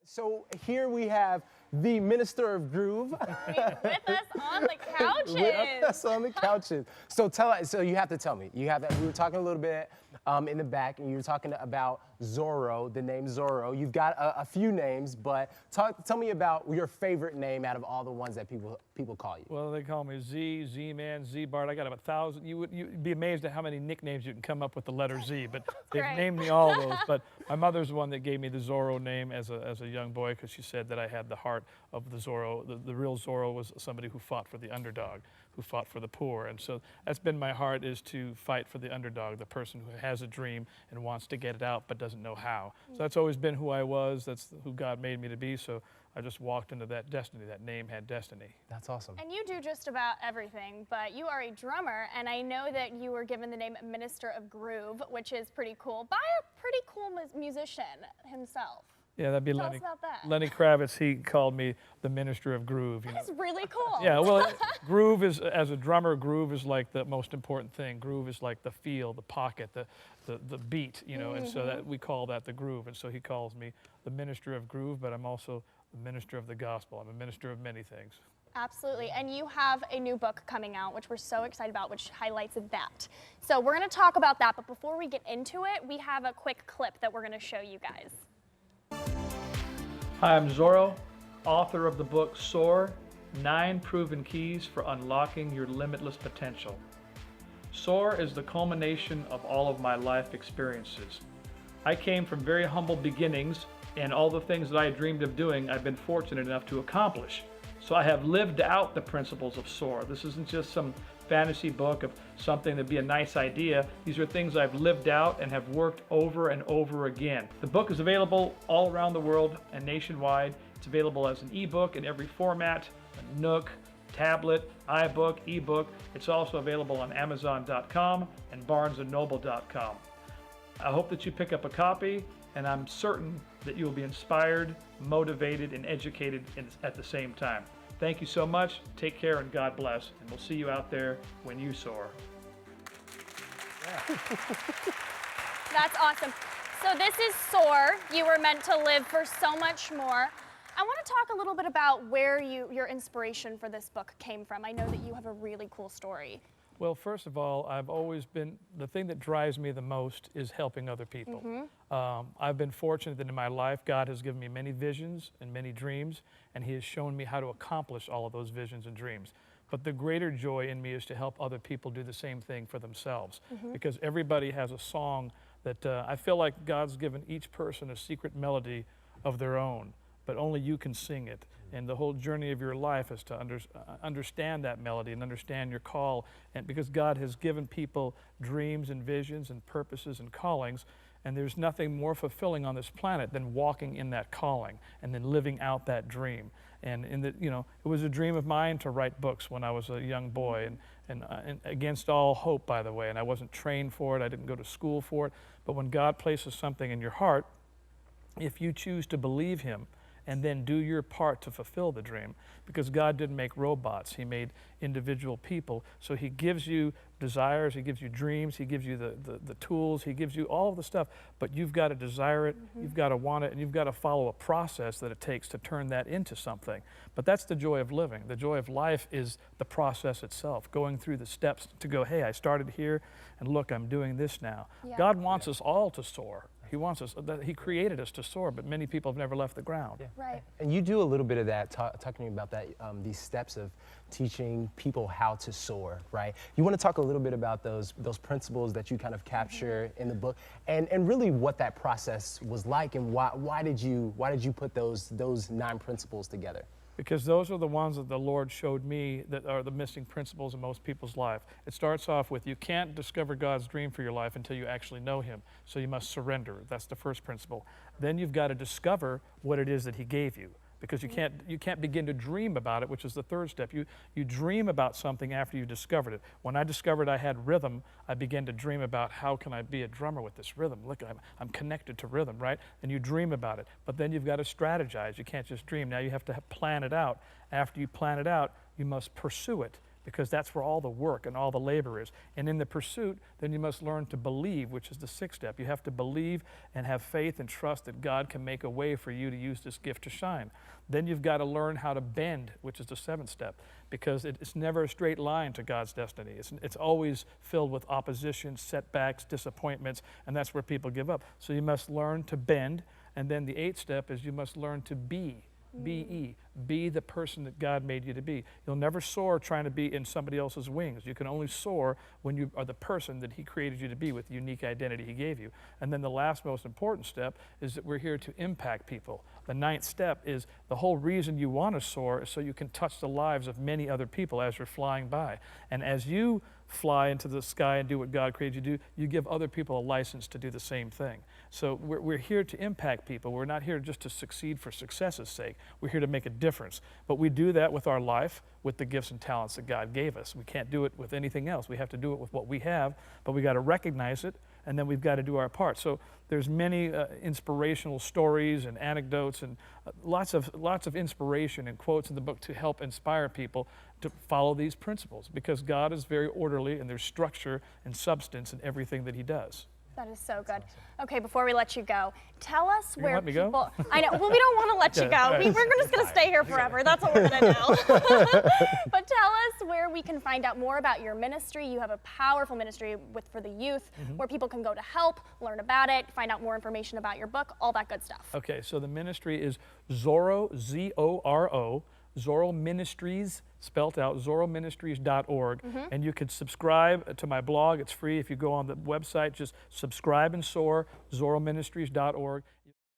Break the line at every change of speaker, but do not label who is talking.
So here we have the Minister of Groove.
With us on the couches.
With us on the couches. So so you have to tell me. We were talking a little bit in the back, and you were talking about Zoro, the name Zoro. You've got a few names, but tell me about your favorite name out of all the ones that people call you.
Well, they call me Z-Man, Z-Bart. I got about 1,000. You'd be amazed at how many nicknames you can come up with the letter Z, but they've named me all those. But my mother's the one that gave me the Zoro name as a young boy, because she said that I had the heart of the Zoro. The real Zoro was somebody who fought for the underdog, who fought for the poor. And so that's been my heart, is to fight for the underdog, the person who has a dream and wants to get it out but doesn't know how. So that's always been who I was. That's who God made me to be. So I just walked into that destiny. That name had destiny.
That's awesome.
And you do just about everything, but you are a drummer, and I know that you were given the name Minister of Groove, which is pretty cool, by a pretty cool musician himself.
Yeah, that'd be
Tell us about that.
Lenny Kravitz. He called me the Minister of Groove.
That's really cool.
Yeah, well, groove is, as a drummer, groove is like the most important thing. Groove is like the feel, the pocket, the beat, you know, and so that we call that the groove. And so he calls me the Minister of Groove, but I'm also the Minister of the Gospel. I'm a minister of many things.
Absolutely, and you have a new book coming out, which we're so excited about, which highlights that. So we're going to talk about that, but before we get into it, we have a quick clip that we're going to show you guys.
Hi, I'm Zoro, author of the book Soar, 9 Proven Keys for Unlocking Your Limitless Potential. Soar is the culmination of all of my life experiences. I came from very humble beginnings, and all the things that I dreamed of doing, I've been fortunate enough to accomplish. So I have lived out the principles of Soar. This isn't just some fantasy book of something that'd be a nice idea. These are things I've lived out and have worked over and over again. The book is available all around the world and nationwide. It's available as an ebook in every format, a Nook, tablet, iBook, ebook. It's also available on Amazon.com and BarnesandNoble.com. I hope that you pick up a copy, and I'm certain that you will be inspired, motivated, and educated at the same time. Thank you so much. Take care and God bless. And we'll see you out there when you soar.
Yeah.
That's awesome. So this is Soar. You were meant to live for so much more. I want to talk a little bit about where your inspiration for this book came from. I know that you have a really cool story.
Well, first of all, I've always been, the thing that drives me the most is helping other people. I've been fortunate that in my life, God has given me many visions and many dreams, and He has shown me how to accomplish all of those visions and dreams. But the greater joy in me is to help other people do the same thing for themselves, because everybody has a song that I feel like God's given each person a secret melody of their own, but only you can sing it. And the whole journey of your life is to understand that melody and understand your call. And because God has given people dreams and visions and purposes and callings, and there's nothing more fulfilling on this planet than walking in that calling and then living out that dream. And it was a dream of mine to write books when I was a young boy, and against all hope, by the way. And I wasn't trained for it. I didn't go to school for it. But when God places something in your heart, if you choose to believe Him, and then do your part to fulfill the dream, because God didn't make robots. He made individual people. So He gives you desires, He gives you dreams, He gives you the tools, He gives you all of the stuff, but you've got to desire it, you've got to want it, and you've got to follow a process that it takes to turn that into something. But that's the joy of living. The joy of life is the process itself, going through the steps to go, hey, I started here, and look, I'm doing this now. Yeah. God wants us all to soar. He wants us, He created us to soar, but many people have never left the ground.
Yeah.
Right.
And you do a little bit of that, talking about that, these steps of teaching people how to soar, right? You want to talk a little bit about those principles that you kind of capture in the book, and really what that process was like, and why did you put those 9 principles together?
Because those are the ones that the Lord showed me that are the missing principles in most people's life. It starts off with, you can't discover God's dream for your life until you actually know Him. So you must surrender. That's the first principle. Then you've got to discover what it is that He gave you, because you can't begin to dream about it, which is the third step. You dream about something after you discovered it. When I discovered I had rhythm, I began to dream about, how can I be a drummer with this rhythm? Look, I'm connected to rhythm, right? And you dream about it. But then you've got to strategize. You can't just dream. Now you have to plan it out. After you plan it out, you must pursue it, because that's where all the work and all the labor is. And in the pursuit, then you must learn to believe, which is the 6th step. You have to believe and have faith and trust that God can make a way for you to use this gift to shine. Then you've got to learn how to bend, which is the 7th step, because it's never a straight line to God's destiny. It's always filled with opposition, setbacks, disappointments, and that's where people give up. So you must learn to bend, and then the 8th step is you must learn to be. B-E. Be the person that God made you to be. You'll never soar trying to be in somebody else's wings. You can only soar when you are the person that He created you to be with the unique identity He gave you. And then the last most important step is that we're here to impact people. The 9th step is the whole reason you want to soar is so you can touch the lives of many other people as you're flying by. And as you fly into the sky and do what God created you to do, you give other people a license to do the same thing. So we're here to impact people. We're not here just to succeed for success's sake. We're here to make a difference. But we do that with our life, with the gifts and talents that God gave us. We can't do it with anything else. We have to do it with what we have, but we got to recognize it, and then we've got to do our part. So there's many inspirational stories and anecdotes and lots of inspiration and quotes in the book to help inspire people to follow these principles, because God is very orderly and there's structure and substance in everything that He does.
That is so good. Okay, before we let you go, tell us
You
where
let me
people.
go?
I know. Well, we don't want to let you
Okay,
go.
all right.
We're just going to stay here forever. That's what we're going to do. But tell us where we can find out more about your ministry. You have a powerful ministry for the youth, where people can go to help, learn about it, find out more information about your book, all that good stuff.
Okay, so the ministry is Zoro, Z-O-R-O, Zoro Ministries, spelt out, zoroministries.org. And you can subscribe to my blog. It's free. If you go on the website, just subscribe and soar, zoroministries.org.